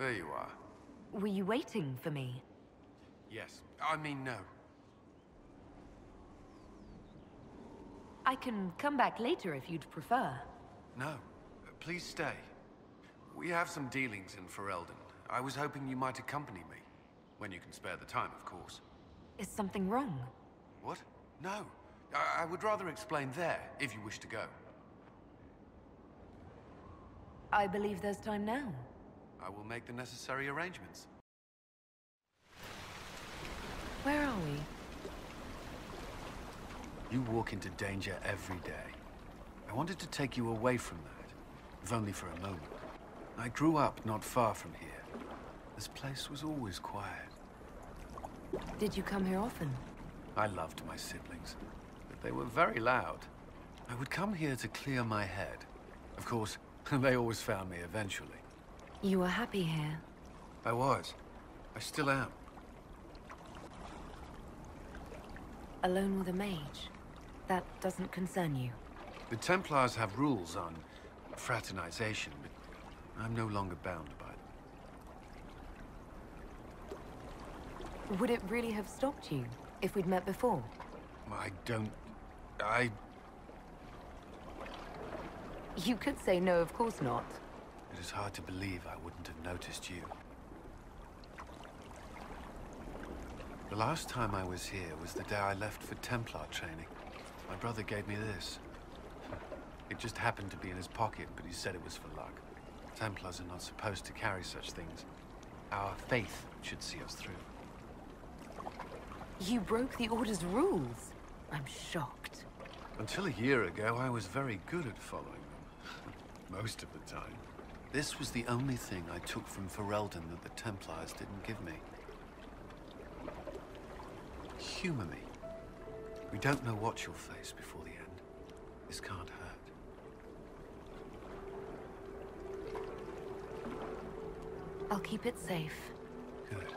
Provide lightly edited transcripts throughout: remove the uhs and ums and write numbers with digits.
There you are. Were you waiting for me? Yes. I mean, no. I can come back later if you'd prefer. No. Please stay. We have some dealings in Ferelden. I was hoping you might accompany me. When you can spare the time, of course. Is something wrong? What? No. I would rather explain there, if you wish to go. I believe there's time now. I will make the necessary arrangements. Where are we? You walk into danger every day. I wanted to take you away from that, if only for a moment. I grew up not far from here. This place was always quiet. Did you come here often? I loved my siblings, but they were very loud. I would come here to clear my head. Of course, they always found me eventually. You were happy here? I was. I still am. Alone with a mage? That doesn't concern you? The Templars have rules on fraternization, but I'm no longer bound by them. Would it really have stopped you if we'd met before? You could say no, of course not. It is hard to believe I wouldn't have noticed you. The last time I was here was the day I left for Templar training. My brother gave me this. It just happened to be in his pocket, but he said it was for luck. Templars are not supposed to carry such things. Our faith should see us through. You broke the Order's rules. I'm shocked. Until a year ago, I was very good at following them. Most of the time. This was the only thing I took from Ferelden that the Templars didn't give me. Humor me. We don't know what you'll face before the end. This can't hurt. I'll keep it safe. Good.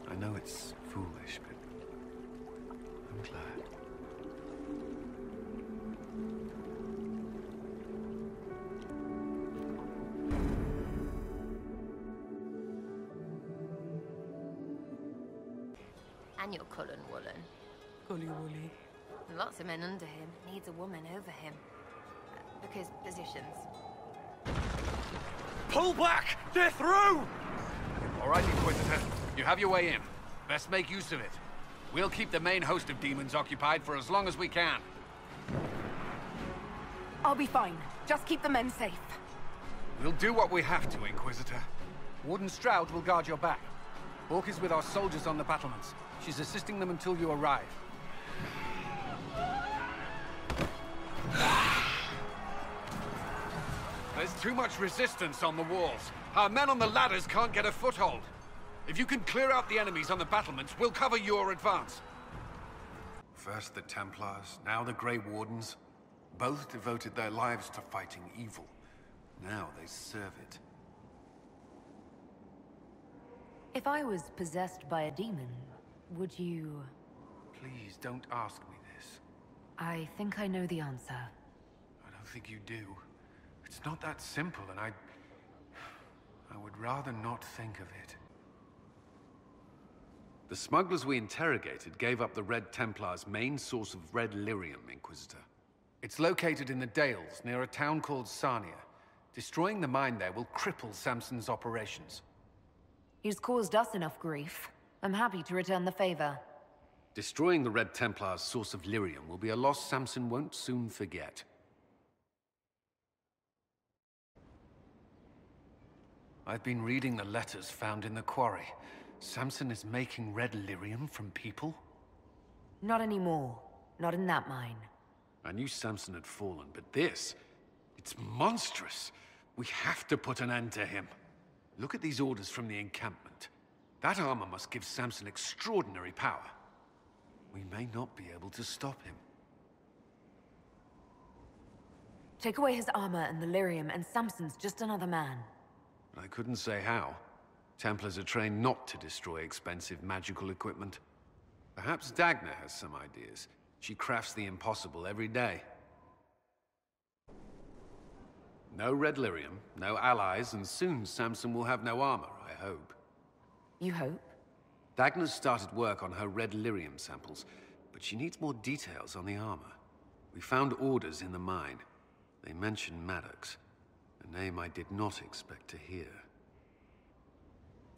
I know it's foolish, but I'm glad. And you're Cullen, Cully Woolly. Lots of men under him. Needs a woman over him. Because positions. Pull back! They're through! All right, Inquisitor. You have your way in. Best make use of it. We'll keep the main host of demons occupied for as long as we can. I'll be fine. Just keep the men safe. We'll do what we have to, Inquisitor. Warden Stroud will guard your back. Hawk is with our soldiers on the battlements. She's assisting them until you arrive. There's too much resistance on the walls. Our men on the ladders can't get a foothold. If you can clear out the enemies on the battlements, we'll cover your advance. First the Templars, now the Grey Wardens. Both devoted their lives to fighting evil. Now they serve it. If I was possessed by a demon, would you... Please don't ask me this. I think I know the answer. I don't think you do. It's not that simple, and I would rather not think of it. The smugglers we interrogated gave up the Red Templar's main source of red lyrium, Inquisitor. It's located in the Dales, near a town called Sarnia. Destroying the mine there will cripple Samson's operations. He's caused us enough grief. I'm happy to return the favor. Destroying the Red Templar's source of lyrium will be a loss Samson won't soon forget. I've been reading the letters found in the quarry. Samson is making red lyrium from people? Not anymore. Not in that mine. I knew Samson had fallen, but this... it's monstrous. We have to put an end to him. Look at these orders from the encampment. That armor must give Samson extraordinary power. We may not be able to stop him. Take away his armor and the lyrium, and Samson's just another man. I couldn't say how. Templars are trained not to destroy expensive magical equipment. Perhaps Dagna has some ideas. She crafts the impossible every day. No red lyrium, no allies, and soon Samson will have no armor, I hope. You hope? Dagna's started work on her red lyrium samples, but she needs more details on the armor. We found orders in the mine. They mention Maddox, a name I did not expect to hear.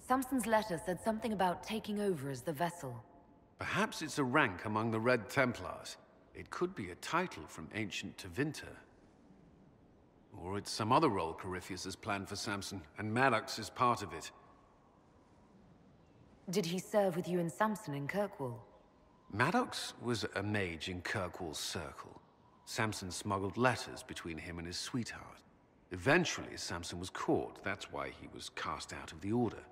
Samson's letter said something about taking over as the vessel. Perhaps it's a rank among the Red Templars. It could be a title from ancient Tevinter. Or it's some other role Corypheus has planned for Samson, and Maddox is part of it. Did he serve with you and Samson in Kirkwall? Maddox was a mage in Kirkwall's circle. Samson smuggled letters between him and his sweetheart. Eventually, Samson was caught. That's why he was cast out of the Order.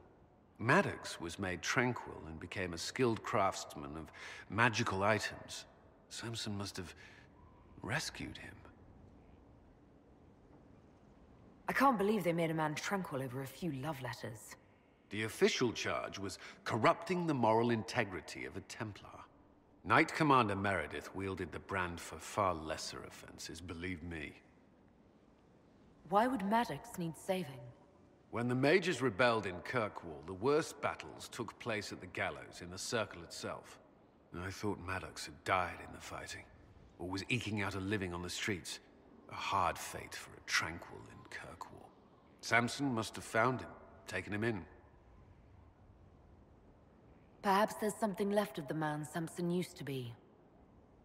Maddox was made tranquil and became a skilled craftsman of magical items. Samson must have rescued him. I can't believe they made a man tranquil over a few love letters. The official charge was corrupting the moral integrity of a Templar. Knight Commander Meredith wielded the brand for far lesser offenses, believe me. Why would Maddox need saving? When the mages rebelled in Kirkwall, the worst battles took place at the gallows in the circle itself. I thought Maddox had died in the fighting, or was eking out a living on the streets. A hard fate for a tranquil in Kirkwall. Samson must have found him, taken him in. Perhaps there's something left of the man Samson used to be.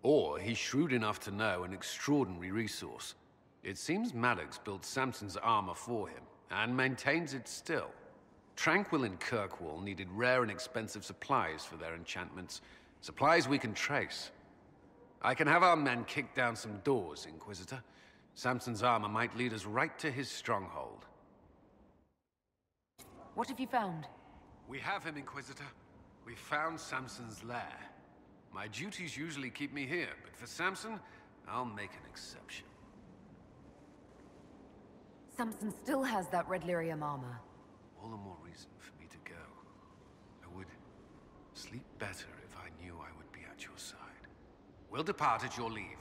Or he's shrewd enough to know an extraordinary resource. It seems Maddox built Samson's armor for him, and maintains it still. Tranquil and Kirkwall needed rare and expensive supplies for their enchantments. Supplies we can trace. I can have our men kick down some doors, Inquisitor. Samson's armor might lead us right to his stronghold. What have you found? We have him, Inquisitor. We found Samson's lair. My duties usually keep me here, but for Samson, I'll make an exception. Samson still has that red lyrium armor. All the more reason for me to go. I would sleep better if I knew I would be at your side. We'll depart at your leave.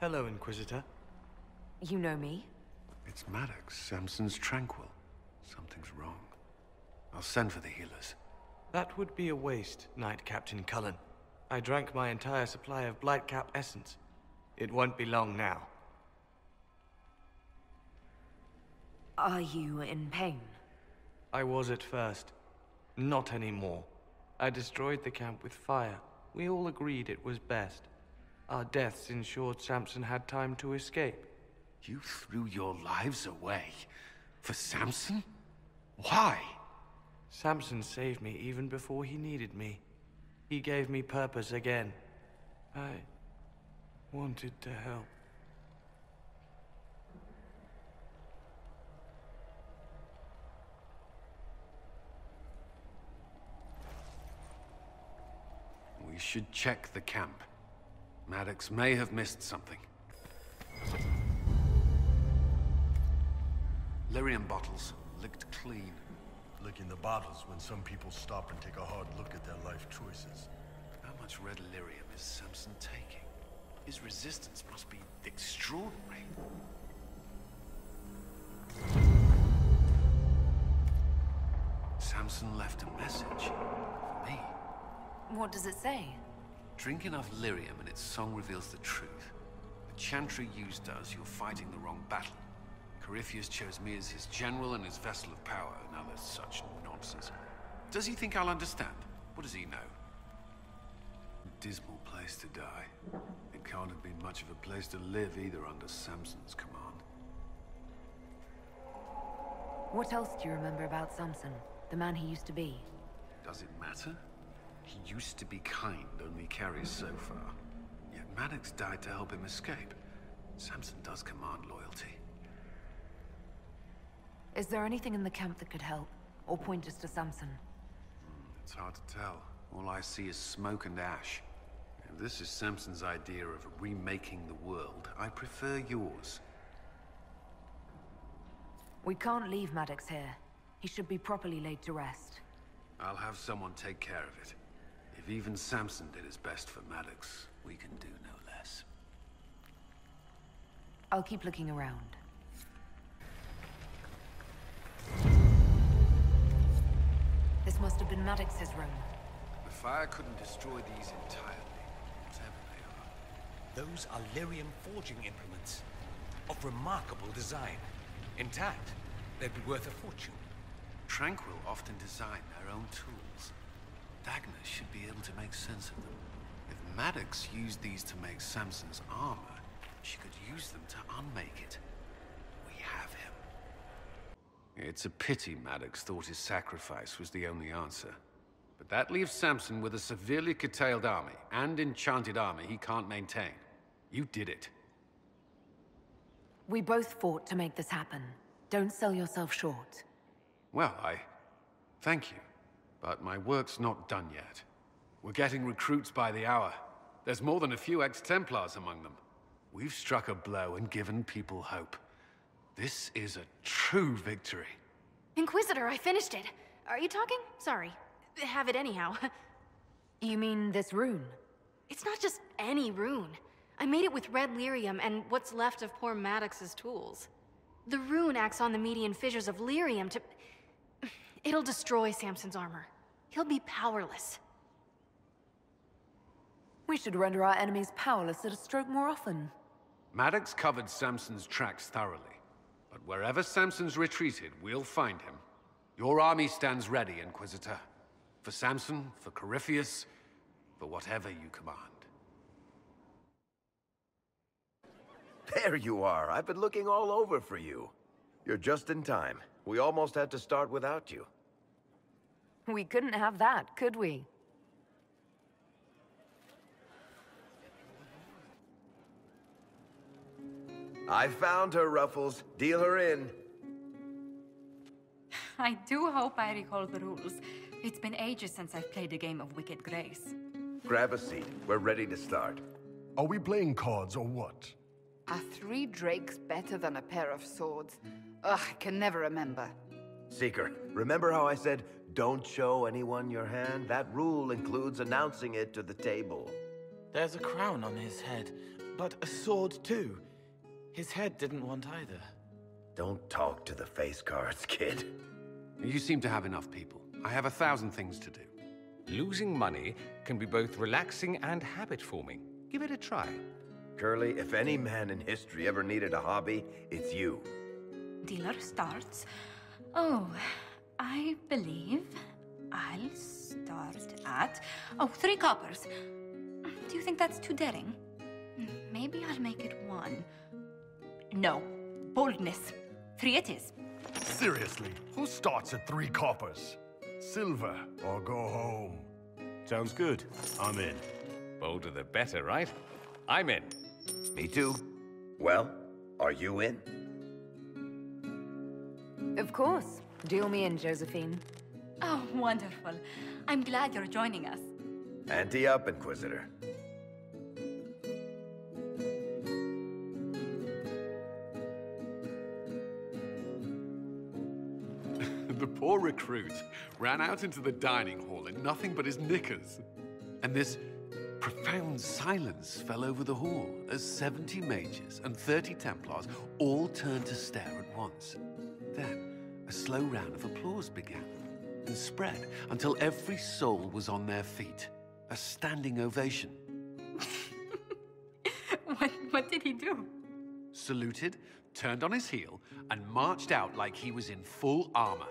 Hello, Inquisitor. You know me? It's Maddox, Samson's tranquil. Something's wrong. I'll send for the healers. That would be a waste, Knight Captain Cullen. I drank my entire supply of Blightcap essence. It won't be long now. Are you in pain? I was at first. Not anymore. I destroyed the camp with fire. We all agreed it was best. Our deaths ensured Samson had time to escape. You threw your lives away for Samson? Why? Samson saved me even before he needed me. He gave me purpose again. I wanted to help. We should check the camp. Maddox may have missed something. Lyrium bottles, licked clean. Licking the bottles when some people stop and take a hard look at their life choices. How much red lyrium is Samson taking? His resistance must be extraordinary. Samson left a message for me. What does it say? Drink enough lyrium and its song reveals the truth. The chantry used does, you're fighting the wrong battle. Corypheus chose me as his general and his vessel of power. Now there's such nonsense. Does he think I'll understand? What does he know? A dismal place to die. It can't have been much of a place to live either under Samson's command. What else do you remember about Samson? The man he used to be? Does it matter? He used to be kind, only carries so far. Yet Maddox died to help him escape. Samson does command loyalty. Is there anything in the camp that could help? Or point us to Samson? It's hard to tell. All I see is smoke and ash. If this is Samson's idea of remaking the world, I prefer yours. We can't leave Maddox here. He should be properly laid to rest. I'll have someone take care of it. If even Samson did his best for Maddox, we can do no less. I'll keep looking around. This must have been Maddox's room. The fire couldn't destroy these entirely, whatever they are. Those are lyrium forging implements. Of remarkable design. Intact, they'd be worth a fortune. Tranquil often design their own tools. Dagna should be able to make sense of them. If Maddox used these to make Samson's armor, she could use them to unmake it. We have him. It's a pity Maddox thought his sacrifice was the only answer. But that leaves Samson with a severely curtailed army, and enchanted armor he can't maintain. You did it. We both fought to make this happen. Don't sell yourself short. Well, thank you. But my work's not done yet. We're getting recruits by the hour. There's more than a few ex-Templars among them. We've struck a blow and given people hope. This is a true victory. Inquisitor, I finished it. Are you talking? Sorry. Have it anyhow. You mean this rune? It's not just any rune. I made it with red lyrium and what's left of poor Maddox's tools. The rune acts on the median fissures of lyrium to... It'll destroy Samson's armor. He'll be powerless. We should render our enemies powerless at a stroke more often. Maddox covered Samson's tracks thoroughly. But wherever Samson's retreated, we'll find him. Your army stands ready, Inquisitor. For Samson, for Corypheus, for whatever you command. There you are. I've been looking all over for you. You're just in time. We almost had to start without you. We couldn't have that, could we? I found her, Ruffles. Deal her in. I do hope I recall the rules. It's been ages since I've played a game of Wicked Grace. Grab a seat. We're ready to start. Are we playing cards or what? Are 3 drakes better than a pair of swords? Ugh, I can never remember. Seeker, remember how I said, don't show anyone your hand? That rule includes announcing it to the table. There's a crown on his head, but a sword too. His head didn't want either. Don't talk to the face cards, kid. You seem to have enough people. I have 1,000 things to do. Losing money can be both relaxing and habit-forming. Give it a try. Curly, if any man in history ever needed a hobby, it's you. Dealer starts. Oh, I believe I'll start at... Oh, 3 coppers. Do you think that's too daring? Maybe I'll make it 1. No. Boldness. 3 it is. Seriously, who starts at 3 coppers? Silver or go home. Sounds good. I'm in. Bolder the better, right? I'm in. Me too. Well, are you in? Of course. Deal me in, Josephine. Oh, wonderful. I'm glad you're joining us. Ante up, Inquisitor. The poor recruit ran out into the dining hall in nothing but his knickers. And this profound silence fell over the hall as 70 mages and 30 Templars all turned to stare at once. Then, a slow round of applause began and spread until every soul was on their feet. A standing ovation. What did he do? Saluted, turned on his heel, and marched out like he was in full armor.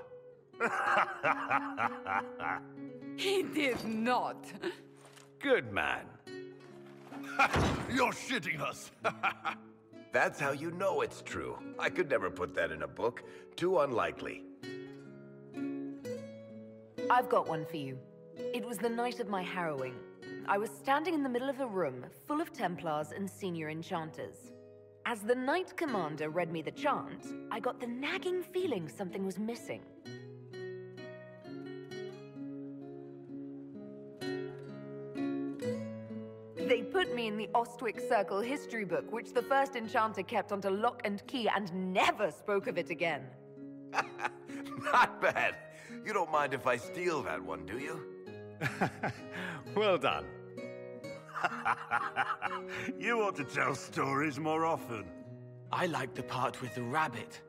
He did not. Good man. You're shitting us. That's how you know it's true. I could never put that in a book. Too unlikely. I've got one for you. It was the night of my harrowing. I was standing in the middle of a room full of Templars and senior enchanters. As the Knight Commander read me the chant, I got the nagging feeling something was missing. They put me in the Ostwick Circle history book, which the first enchanter kept under lock and key and never spoke of it again. Not bad. You don't mind if I steal that one, do you? Well done. You ought to tell stories more often. I like the part with the rabbit.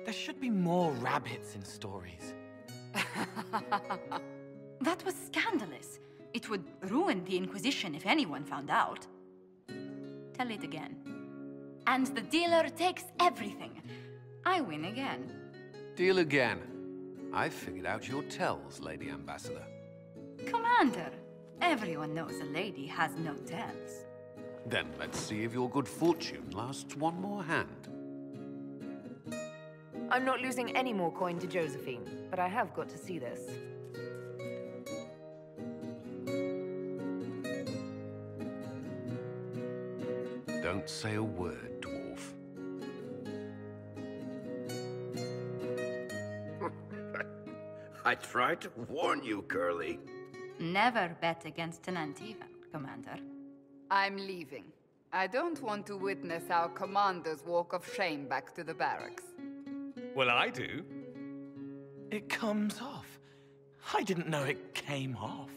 There should be more rabbits in stories. That was scandalous. It would ruin the Inquisition if anyone found out. Tell it again. And the dealer takes everything. I win again. Deal again. I've figured out your tells, Lady Ambassador. Commander, everyone knows a lady has no tells. Then let's see if your good fortune lasts one more hand. I'm not losing any more coin to Josephine, but I have got to see this. Don't say a word, dwarf. I tried to warn you, Curly. Never bet against an anti-event, Commander. I'm leaving. I don't want to witness our commander's walk of shame back to the barracks. Well, I do. It comes off. I didn't know it came off.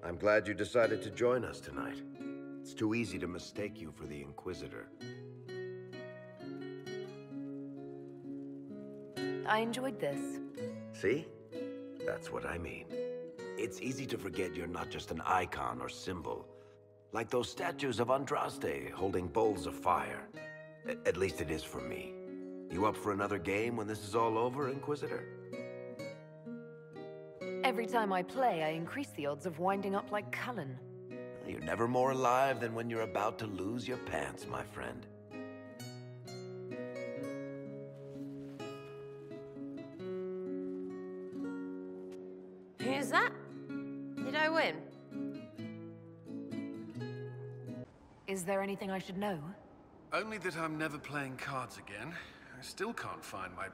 I'm glad you decided to join us tonight. It's too easy to mistake you for the Inquisitor. I enjoyed this. See? That's what I mean. It's easy to forget you're not just an icon or symbol. Like those statues of Andraste holding bowls of fire. At least it is for me. You up for another game when this is all over, Inquisitor? Every time I play, I increase the odds of winding up like Cullen. You're never more alive than when you're about to lose your pants, my friend. Who's that? Did I win? Is there anything I should know? Only that I'm never playing cards again. I still can't find my...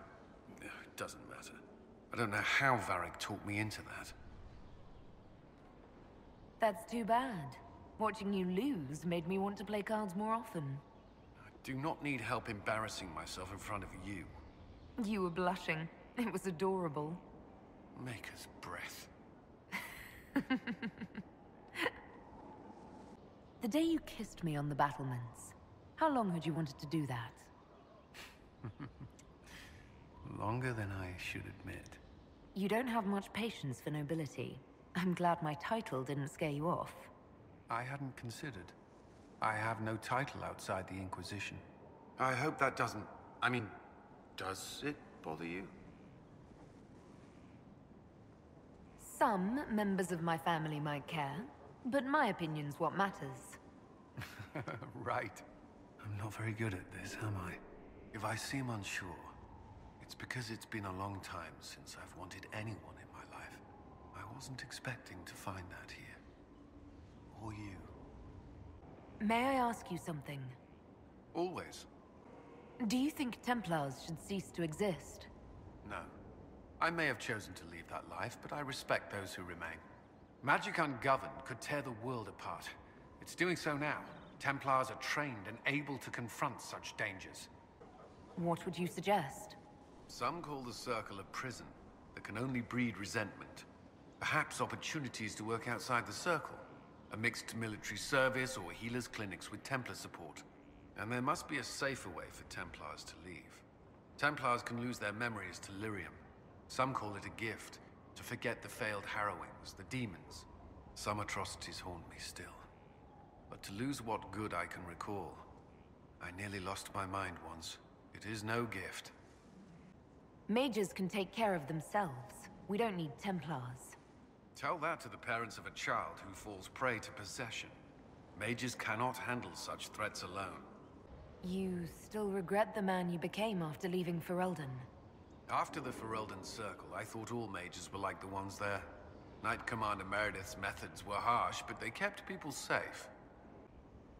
It doesn't matter. I don't know how Varric talked me into that. That's too bad. Watching you lose made me want to play cards more often. I do not need help embarrassing myself in front of you. You were blushing. It was adorable. Maker's breath. The day you kissed me on the battlements, how long had you wanted to do that? Longer than I should admit. You don't have much patience for nobility. I'm glad my title didn't scare you off. I hadn't considered. I have no title outside the Inquisition. I hope that doesn't... I mean, does it bother you? Some members of my family might care, but my opinion's what matters. Right. I'm not very good at this, am I? If I seem unsure, it's because it's been a long time since I've wanted anyone in my life. I wasn't expecting to find that here. Or you. May I ask you something? Always. Do you think Templars should cease to exist? No. I may have chosen to leave that life, but I respect those who remain. Magic ungoverned could tear the world apart. It's doing so now. Templars are trained and able to confront such dangers. What would you suggest? Some call the Circle a prison that can only breed resentment. Perhaps opportunities to work outside the Circle. A mixed military service or healers' clinics with Templar support. And there must be a safer way for Templars to leave. Templars can lose their memories to Lyrium. Some call it a gift, to forget the failed harrowings, the demons. Some atrocities haunt me still. But to lose what good I can recall, I nearly lost my mind once. It is no gift. Mages can take care of themselves. We don't need Templars. Tell that to the parents of a child who falls prey to possession. Mages cannot handle such threats alone. You still regret the man you became after leaving Ferelden? After the Ferelden Circle, I thought all mages were like the ones there. Knight Commander Meredith's methods were harsh, but they kept people safe.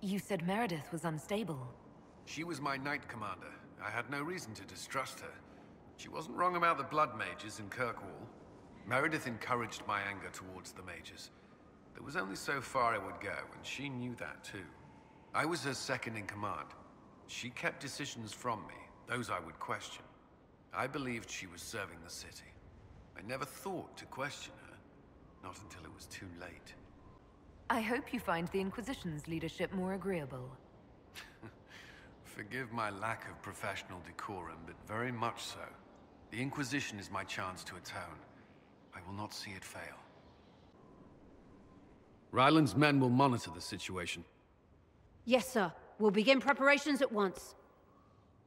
You said Meredith was unstable. She was my Knight Commander. I had no reason to distrust her. She wasn't wrong about the Blood Mages in Kirkwall. Meredith encouraged my anger towards the Mages. There was only so far I would go, and she knew that too. I was her second in command. She kept decisions from me, those I would question. I believed she was serving the city. I never thought to question her, not until it was too late. I hope you find the Inquisition's leadership more agreeable. Forgive my lack of professional decorum, but very much so. The Inquisition is my chance to atone. I will not see it fail. Ryland's men will monitor the situation. Yes, sir. We'll begin preparations at once.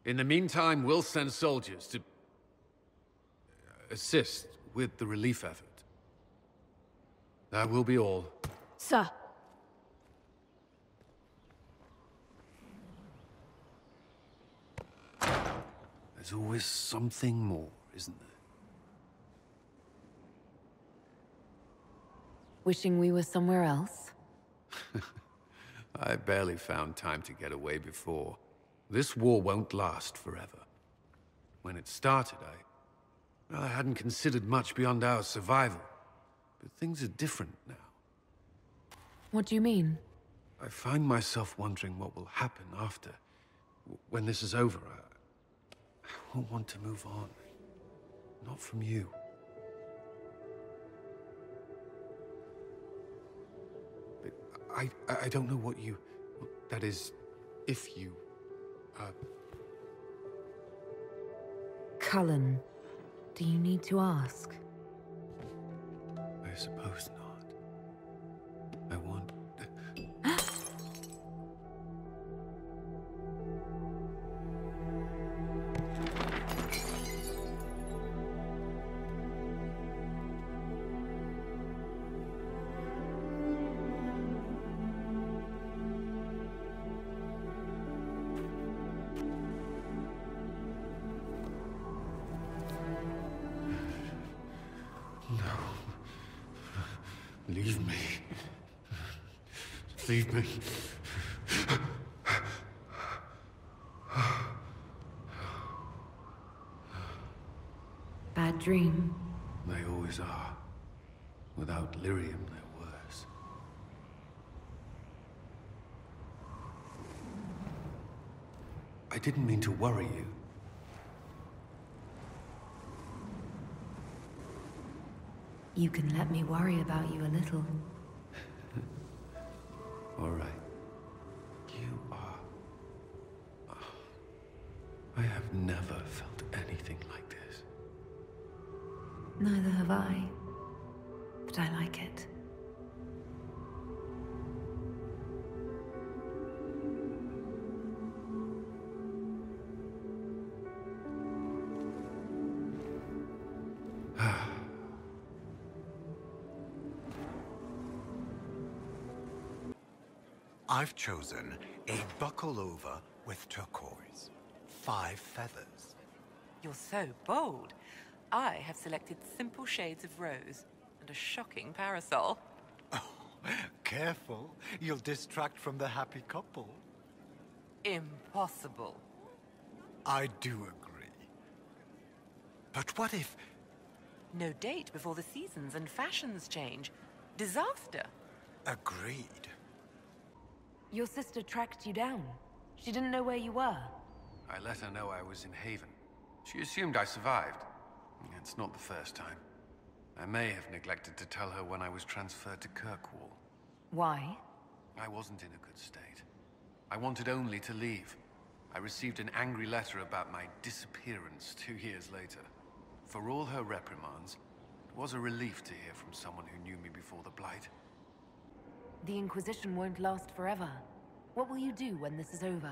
In the meantime, we'll send soldiers to assist with the relief effort. That will be all. Sir. There's always something more, isn't there? Wishing we were somewhere else? I barely found time to get away before. This war won't last forever. When it started, I hadn't considered much beyond our survival. But things are different now. What do you mean? I find myself wondering what will happen after. When this is over, I won't want to move on. Not from you. But I don't know what you... That is, if you... Cullen, do you need to ask? I suppose not. I want... Leave me. Leave me. Bad dream. They always are. Without lyrium, they're worse. I didn't mean to worry you. You can let me worry about you a little. All right. You are... I have never felt anything like this. Neither have I. But I like it. I've chosen a buckle over with turquoise. 5 feathers. You're so bold. I have selected simple shades of rose and a shocking parasol. Oh, careful. You'll distract from the happy couple. Impossible. I do agree. But what if... No date before the seasons and fashions change. Disaster. Agreed. Your sister tracked you down. She didn't know where you were. I let her know I was in Haven. She assumed I survived. It's not the first time. I may have neglected to tell her when I was transferred to Kirkwall. Why? I wasn't in a good state. I wanted only to leave. I received an angry letter about my disappearance 2 years later. For all her reprimands, it was a relief to hear from someone who knew me before the Blight. The Inquisition won't last forever. What will you do when this is over?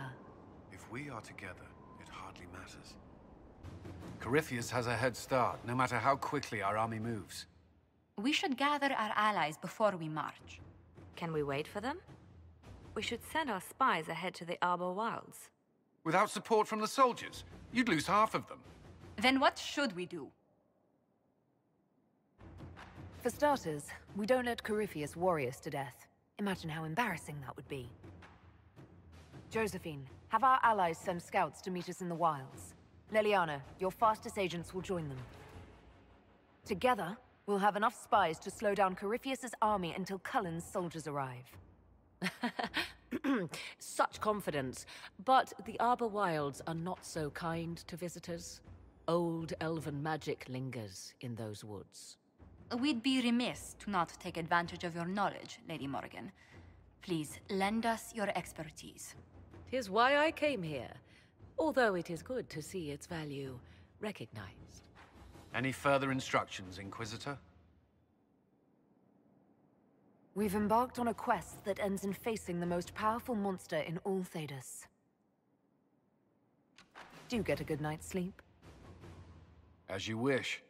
If we are together, it hardly matters. Corypheus has a head start, no matter how quickly our army moves. We should gather our allies before we march. Can we wait for them? We should send our spies ahead to the Arbor Wilds. Without support from the soldiers, you'd lose half of them. Then what should we do? For starters, we don't let Corypheus worry us to death. Imagine how embarrassing that would be. Josephine, have our allies send scouts to meet us in the wilds. Leliana, your fastest agents will join them. Together, we'll have enough spies to slow down Corypheus's army until Cullen's soldiers arrive. Such confidence. But the Arbor Wilds are not so kind to visitors. Old elven magic lingers in those woods. We'd be remiss to not take advantage of your knowledge, Lady Morrigan. Please, lend us your expertise. 'Tis why I came here, although it is good to see its value recognized. Any further instructions, Inquisitor? We've embarked on a quest that ends in facing the most powerful monster in all Thedas. Do get a good night's sleep. As you wish.